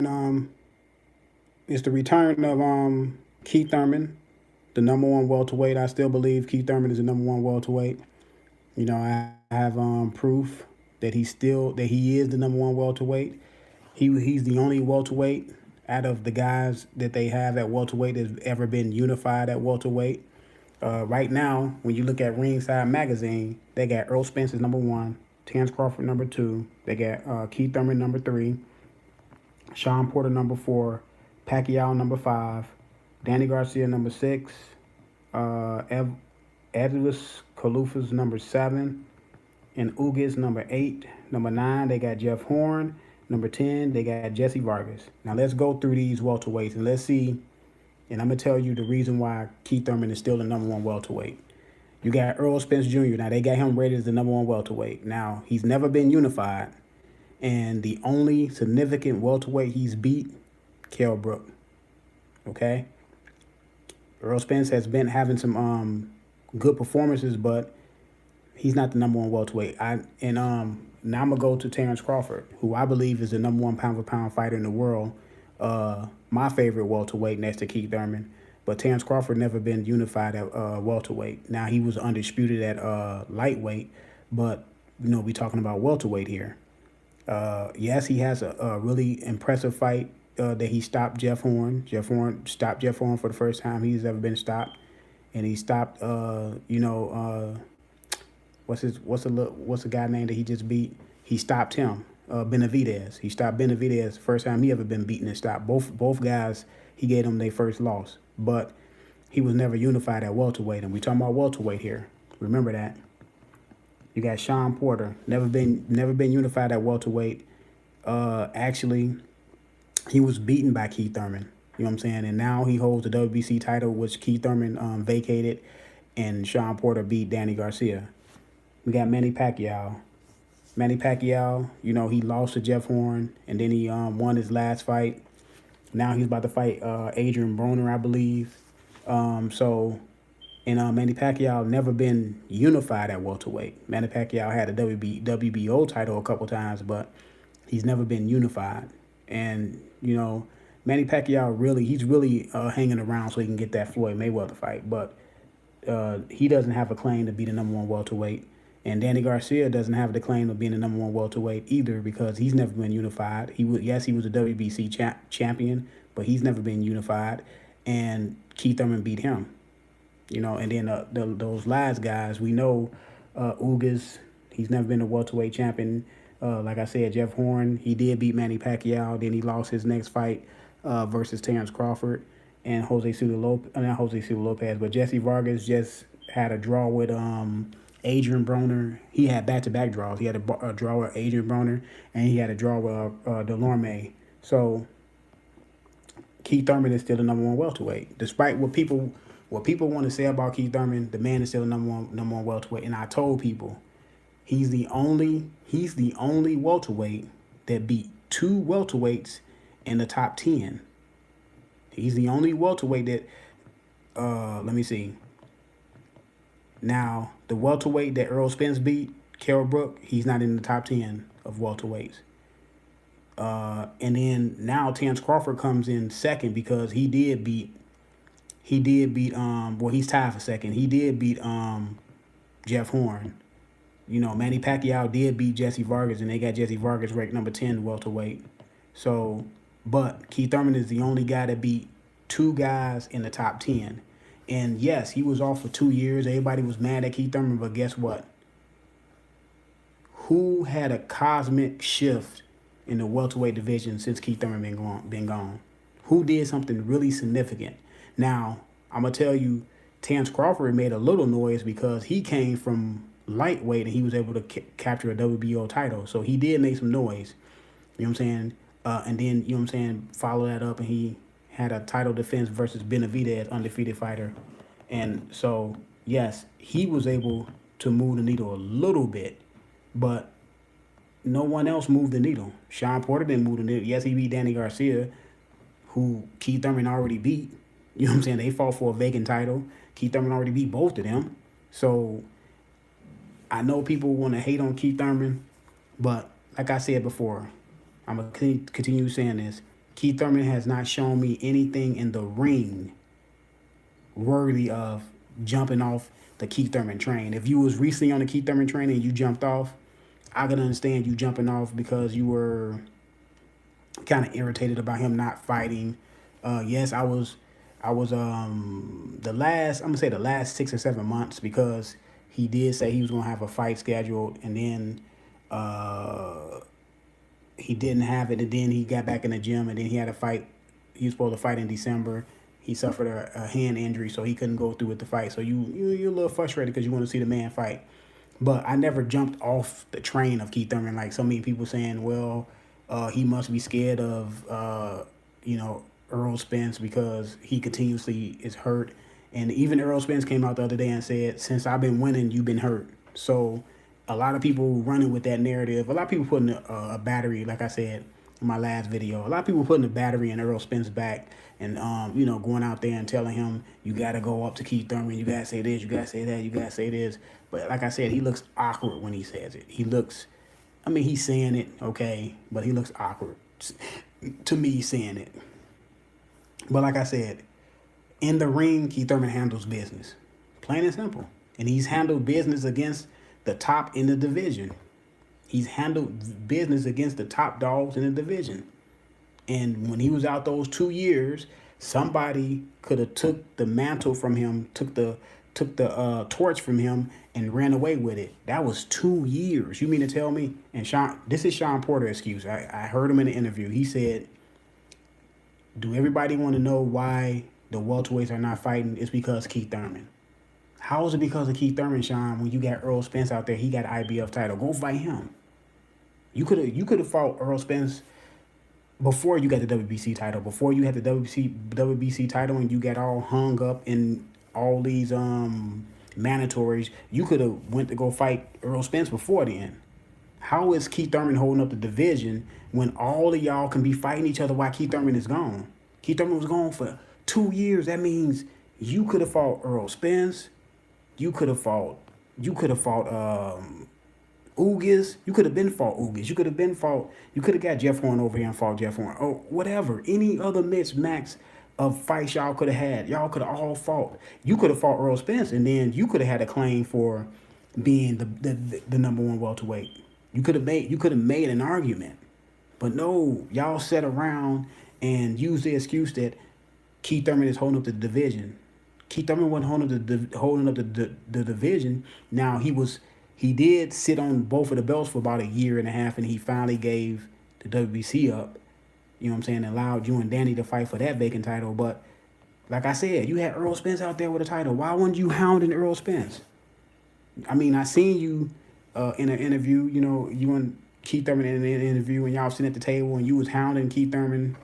It's the return of Keith Thurman, the number one welterweight. I still believe Keith Thurman is the number one welterweight. I have proof that he is the number one welterweight. He's the only welterweight out of the guys that they have at welterweight that's ever been unified at welterweight. Right now, when you look at Ringside Magazine, they got Earl Spence as number one, Terence Crawford number two, they got Keith Thurman number three, Sean Porter number four, Pacquiao number five, Danny Garcia number six, Edris Kalufa's number seven, and Ugas number eight. Number nine, they got Jeff Horn. Number 10, they got Jesse Vargas. Now let's go through these welterweights and let's see. And I'm gonna tell you the reason why Keith Thurman is still the number one welterweight. You got Earl Spence Jr. Now they got him rated as the number one welterweight. Now he's never been unified, and the only significant welterweight he's beat, Kell Brook. Okay. Earl Spence has been having some good performances, but he's not the number one welterweight. Now I'm gonna go to Terence Crawford, who I believe is the number one pound for pound fighter in the world. My favorite welterweight next to Keith Thurman. But Terence Crawford never been unified at welterweight. Now he was undisputed at lightweight, but we talking about welterweight here. Yes, he has a really impressive fight that he stopped Jeff Horn. Jeff Horn stopped Jeff Horn for the first time he's ever been stopped, and he stopped. What's the guy name that he just beat? He stopped him. Benavidez. He stopped Benavidez first time he ever been beaten and stopped. Both guys, he gave them their first loss, but he was never unified at welterweight. And we talking about welterweight here. Remember that. You got Sean Porter, never been unified at welterweight. Actually, he was beaten by Keith Thurman. You know what I'm saying? And now he holds the WBC title, which Keith Thurman vacated, and Sean Porter beat Danny Garcia. We got Manny Pacquiao. Manny Pacquiao, he lost to Jeff Horn, and then he won his last fight. Now he's about to fight Adrian Broner, I believe. Manny Pacquiao never been unified at welterweight. Manny Pacquiao had a WBO title a couple times, but he's never been unified. And, Manny Pacquiao he's really hanging around so he can get that Floyd Mayweather fight. But he doesn't have a claim to be the number one welterweight. And Danny Garcia doesn't have the claim of being the number one welterweight either because he's never been unified. He was a WBC champion, but he's never been unified. And Keith Thurman beat him. And then those last guys, we know Ugas, he's never been a welterweight champion. Like I said, Jeff Horn, he did beat Manny Pacquiao. Then he lost his next fight versus Terence Crawford and not Jose Cito Lopez, but Jesse Vargas just had a draw with Adrian Broner. He had back-to-back draws. He had a draw with Adrian Broner, and he had a draw with Delorme. So Keith Thurman is still the number one welterweight, despite what people want to say about Keith Thurman. The man is still the number one welterweight, and I told people he's the only welterweight that beat two welterweights in the top 10. He's the only welterweight that. Let me see. Now, the welterweight that Earl Spence beat, Kell Brook, he's not in the top 10 of welterweights. And then now Terence Crawford comes in second because he did beat, he's tied for second. He did beat Jeff Horn. Manny Pacquiao did beat Jesse Vargas, and they got Jesse Vargas ranked number 10 welterweight. So, but Keith Thurman is the only guy that beat two guys in the top 10. And yes, he was off for 2 years. Everybody was mad at Keith Thurman, but guess what? Who had a cosmic shift in the welterweight division since Keith Thurman been gone? Who did something really significant? Now, I'm going to tell you, Terence Crawford made a little noise because he came from lightweight and he was able to capture a WBO title. So he did make some noise. You know what I'm saying? And then, follow that up and he had a title defense versus Benavidez, undefeated fighter. And so, yes, he was able to move the needle a little bit, but no one else moved the needle. Sean Porter didn't move the needle. Yes, he beat Danny Garcia, who Keith Thurman already beat. You know what I'm saying? They fought for a vacant title. Keith Thurman already beat both of them. So I know people want to hate on Keith Thurman, but like I said before, I'm going to continue saying this. Keith Thurman has not shown me anything in the ring worthy of jumping off the Keith Thurman train. If you was recently on the Keith Thurman train and you jumped off, I can understand you jumping off because you were kind of irritated about him not fighting. Yes, I was I'm gonna say the last 6 or 7 months, because he did say he was gonna have a fight scheduled, and then uh he didn't have it, and then he got back in the gym, and then he had a fight. He was supposed to fight in December. He suffered a hand injury, so he couldn't go through with the fight. So you're a little frustrated because you want to see the man fight. But I never jumped off the train of Keith Thurman like so many people saying, well, he must be scared of Earl Spence because he continuously is hurt. And even Earl Spence came out the other day and said, since I've been winning, you've been hurt. So a lot of people running with that narrative. A lot of people putting a battery, like I said in my last video, a lot of people putting a battery in Earl Spence back and, going out there and telling him, you got to go up to Keith Thurman. You got to say this, you got to say that, you got to say this. But like I said, he looks awkward when he says it. He's saying it, okay, but he looks awkward to me saying it. But like I said, in the ring, Keith Thurman handles business. Plain and simple. And he's handled business against the top in the division. He's handled business against the top dogs in the division. And when he was out those 2 years, somebody could have took the mantle from him, took the torch from him, and ran away with it. That was 2 years. You mean to tell me? And this is Sean Porter's excuse. I heard him in the interview. He said, do everybody want to know why the welterweights are not fighting? It's because Keith Thurman. How is it because of Keith Thurman, Sean, when you got Earl Spence out there? He got IBF title. Go fight him. You could have fought Earl Spence before you got the WBC title. Before you had the WBC title and you got all hung up in all these mandatories, you could have went to go fight Earl Spence before then. How is Keith Thurman holding up the division when all of y'all can be fighting each other while Keith Thurman is gone? Keith Thurman was gone for 2 years. That means you could have fought Earl Spence. You could have fought Ugas. You could have been fought Ugas. You could have got Jeff Horn over here and fought Jeff Horn. Or whatever. Any other mixed max of fights y'all could have had. Y'all could have all fought. You could have fought Earl Spence, and then you could have had a claim for being the number one welterweight. You could have made an argument. But no, y'all sat around and used the excuse that Keith Thurman is holding up the division. Keith Thurman wasn't holding up the division. Now he did sit on both of the belts for about a year and a half, and he finally gave the WBC up. You know what I'm saying? And allowed you and Danny to fight for that vacant title. But like I said, you had Earl Spence out there with a title. Why weren't you hounding Earl Spence? I mean, I seen you in an interview. You and Keith Thurman in an interview, and y'all sitting at the table, and you was hounding Keith Thurman.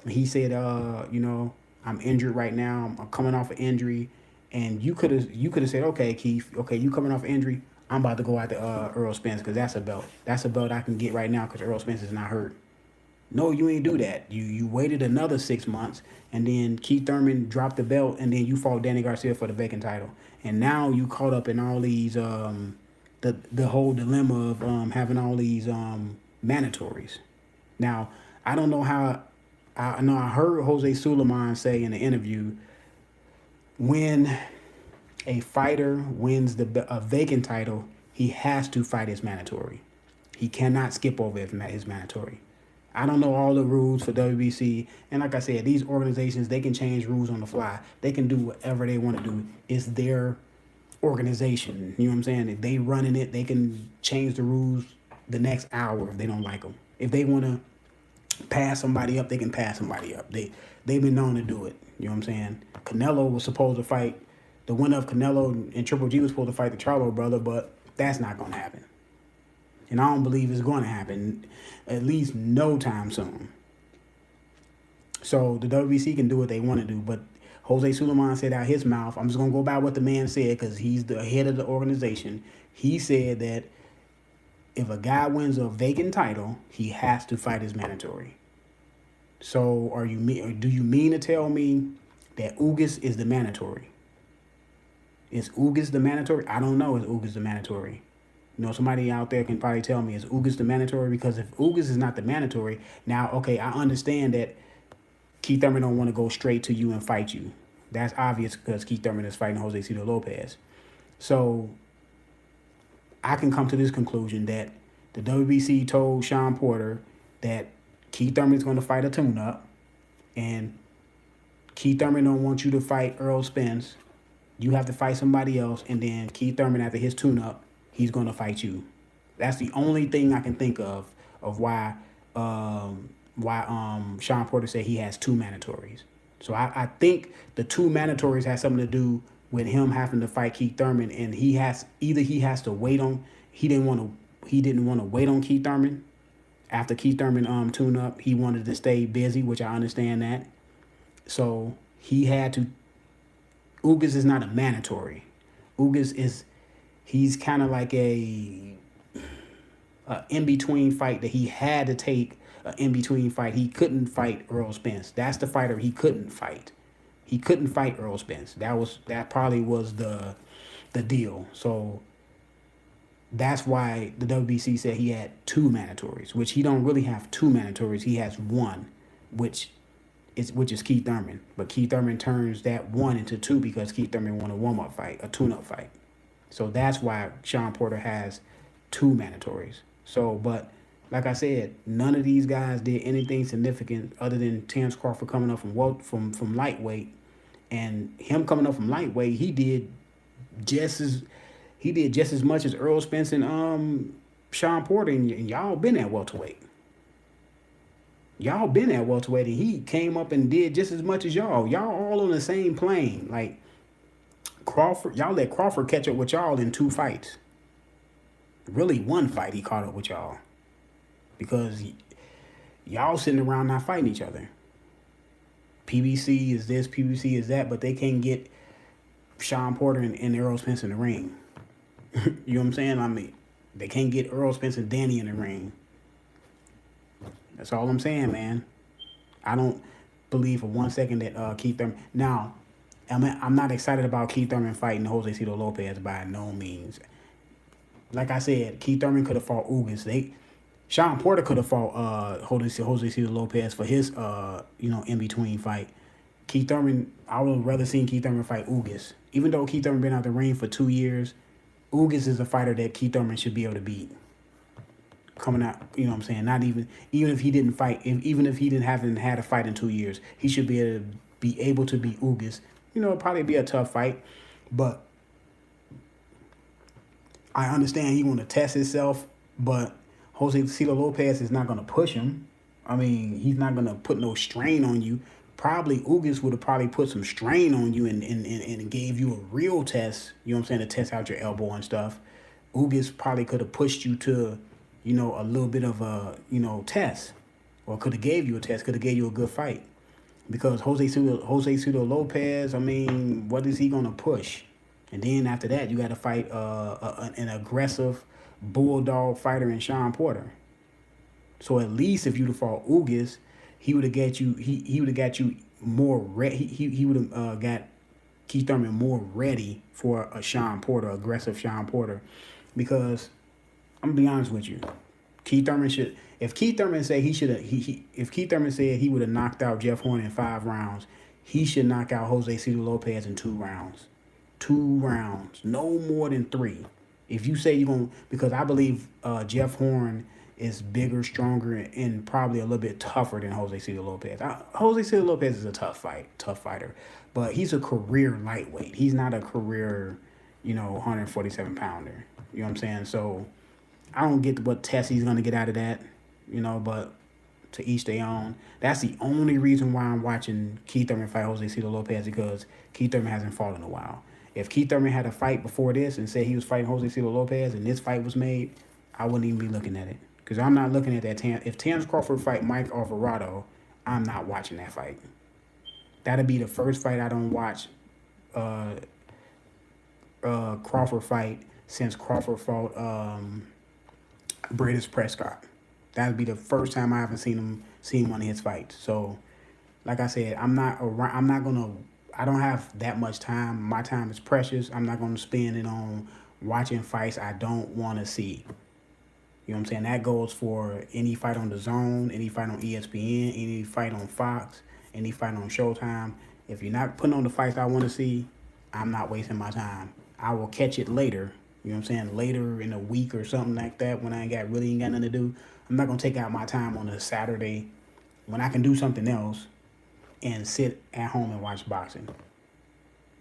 And he said, I'm injured right now. I'm coming off an injury. And you could have said, okay, Keith, you coming off an injury. I'm about to go out to Earl Spence because that's a belt. That's a belt I can get right now because Earl Spence is not hurt. No, you ain't do that. You waited another 6 months, and then Keith Thurman dropped the belt, and then you fought Danny Garcia for the vacant title. And now you caught up in all these the whole dilemma of having all these mandatories. Now, I don't know how. I heard Jose Sulaiman say in the interview, when a fighter wins a vacant title, he has to fight his mandatory. He cannot skip over his mandatory. I don't know all the rules for WBC. And like I said, these organizations, they can change rules on the fly. They can do whatever they want to do. It's their organization. You know what I'm saying? If they running it, they can change the rules the next hour if they don't like them. If they want to pass somebody up, they can pass somebody up. They've been known to do it. You know what I'm saying? Canelo was supposed to fight. The winner of Canelo and Triple G was supposed to fight the Charlo brother, but that's not going to happen. And I don't believe it's going to happen, at least no time soon. So the WBC can do what they want to do, but Jose Sulaiman said out his mouth, I'm just going to go by what the man said because he's the head of the organization. He said that if a guy wins a vacant title, he has to fight his mandatory. So do you mean to tell me that Ugas is the mandatory? Is Ugas the mandatory? I don't know. Is Ugas the mandatory? Somebody out there can probably tell me, is Ugas the mandatory? Because if Ugas is not the mandatory, now, okay, I understand that Keith Thurman don't want to go straight to you and fight you. That's obvious because Keith Thurman is fighting Jose Cito Lopez. So I can come to this conclusion that the WBC told Sean Porter that Keith Thurman is going to fight a tune-up, and Keith Thurman don't want you to fight Errol Spence. You have to fight somebody else, and then Keith Thurman, after his tune-up, he's going to fight you. That's the only thing I can think of why Sean Porter said he has two mandatories. So I think the two mandatories has something to do with him having to fight Keith Thurman, and he has to wait on. He didn't want to wait on Keith Thurman after Keith Thurman tune up. He wanted to stay busy, which I understand that. So he had to. Ugas is not a mandatory. He's kind of like a in between fight that he had to take. In between fight, he couldn't fight Errol Spence. That's the fighter he couldn't fight. He couldn't fight Errol Spence. That probably was the deal. So that's why the WBC said he had two mandatories, which he don't really have two mandatories. He has one, which is Keith Thurman. But Keith Thurman turns that one into two because Keith Thurman won a warm-up fight, a tune-up fight. So that's why Sean Porter has two mandatories. So, but like I said, none of these guys did anything significant other than Terence Crawford coming up from lightweight, and him coming up from lightweight, he did just as much as Errol Spence and Sean Porter, and y'all been at welterweight. Y'all been at welterweight, and he came up and did just as much as y'all. Y'all all on the same plane. Like Crawford, y'all let Crawford catch up with y'all in two fights. Really, one fight he caught up with y'all. Because y'all sitting around not fighting each other. PBC is this, PBC is that, but they can't get Sean Porter and Errol Spence in the ring. You know what I'm saying? I mean, they can't get Errol Spence and Danny in the ring. That's all I'm saying, man. I don't believe for 1 second that Keith Thurman... Now, I'm not excited about Keith Thurman fighting Jose Cito Lopez by no means. Like I said, Keith Thurman could have fought Ugas. Sean Porter could have fought Jose Cito Lopez for his in between fight. Keith Thurman, I would have rather seen Keith Thurman fight Ugas. Even though Keith Thurman been out the ring for 2 years, Ugas is a fighter that Keith Thurman should be able to beat. Coming out, you know what I'm saying? Not even if he didn't fight, even if he haven't had a fight in 2 years, he should be able to beat Ugas. It'd probably be a tough fight, but I understand he want to test himself, but Jose Cito Lopez is not going to push him. I mean, he's not going to put no strain on you. Probably Ugas would have probably put some strain on you and gave you a real test, you know what I'm saying, to test out your elbow and stuff. Ugas probably could have pushed you to, a little bit of a, test, or could have gave you a test, could have gave you a good fight. Because Jose Cito Lopez, I mean, what is he going to push? And then after that, you got to fight an aggressive bulldog fighter in Sean Porter. So at least if you'd have fought Ugas, he would have got you. He would have got you more ready. He would have got Keith Thurman more ready for a Sean Porter, aggressive Sean Porter, because I'm gonna be honest with you, Keith Thurman should. If Keith Thurman said if Keith Thurman said he would have knocked out Jeff Horn in 5 rounds, he should knock out Jose Cito Lopez in 2 rounds. 2 rounds, no more than 3. If you say you're going to... Because I believe Jeff Horn is bigger, stronger, and probably a little bit tougher than Jose Cito Lopez. Jose Cito Lopez is a tough fighter. But he's a career lightweight. He's not a career, 147-pounder. You know what I'm saying? So I don't get what test he's going to get out of that, but to each their own. That's the only reason why I'm watching Keith Thurman fight Jose Cito Lopez, because Keith Thurman hasn't fought in a while. If Keith Thurman had a fight before this and said he was fighting Jose Cito Lopez and this fight was made, I wouldn't even be looking at it. Because I'm not looking at that. If Terence Crawford fight Mike Alvarado, I'm not watching that fight. That'd be the first fight I don't watch Crawford fight since Crawford fought Bradis Prescott. That'd be the first time I haven't seen one of his fights. So, like I said, I don't have that much time. My time is precious. I'm not gonna spend it on watching fights I don't want to see. You know what I'm saying? That goes for any fight on DAZN, any fight on ESPN, any fight on Fox, any fight on Showtime. If you're not putting on the fights I want to see, I'm not wasting my time. I will catch it later. You know what I'm saying? Later in a week or something like that when I ain't got nothing to do. I'm not gonna take out my time on a Saturday when I can do something else and sit at home and watch boxing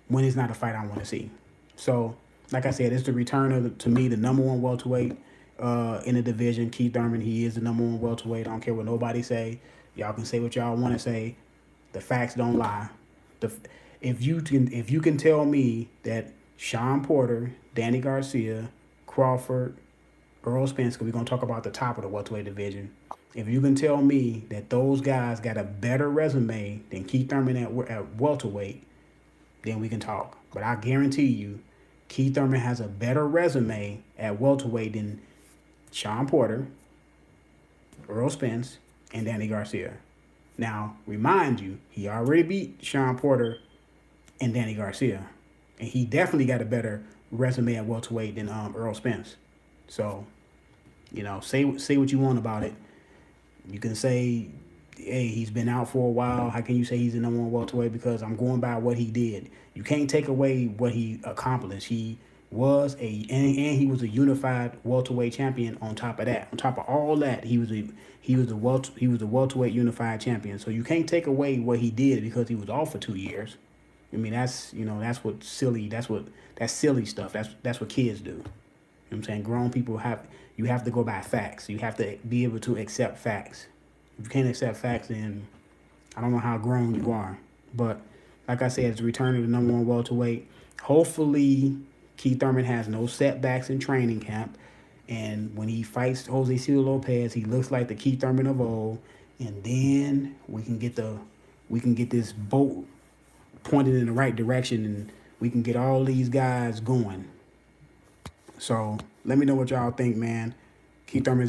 when it's not a fight I want to see. So, like I said, it's the return of, to me, the number one welterweight in the division. Keith Thurman, he is the number one welterweight. I don't care what nobody say. Y'all can say what y'all want to say. The facts don't lie. If you can tell me that Sean Porter, Danny Garcia, Crawford, Earl Spence, because we're going to talk about the top of the welterweight division. If you can tell me that those guys got a better resume than Keith Thurman at welterweight, then we can talk. But I guarantee you, Keith Thurman has a better resume at welterweight than Sean Porter, Earl Spence, and Danny Garcia. Now, remind you, he already beat Sean Porter and Danny Garcia. And he definitely got a better resume at welterweight than Earl Spence. So, you know, say what you want about it. You can say, hey, he's been out for a while. How can you say he's the number one welterweight? Because I'm going by what he did. You can't take away what he accomplished. He was and he was a unified welterweight champion. On top of that, on top of all that, he was a welterweight unified champion. So you can't take away what he did because he was off for 2 years. I mean, that's silly stuff. That's what kids do. You know what I'm saying? Grown people have to go by facts. You have to be able to accept facts. If you can't accept facts, then I don't know how grown you are. But like I said, it's the return of the number one welterweight. Hopefully, Keith Thurman has no setbacks in training camp. And when he fights Jose Cito Lopez, he looks like the Keith Thurman of old. And then we can get this boat pointed in the right direction, and we can get all these guys going. So let me know what y'all think, man. Keith Thurman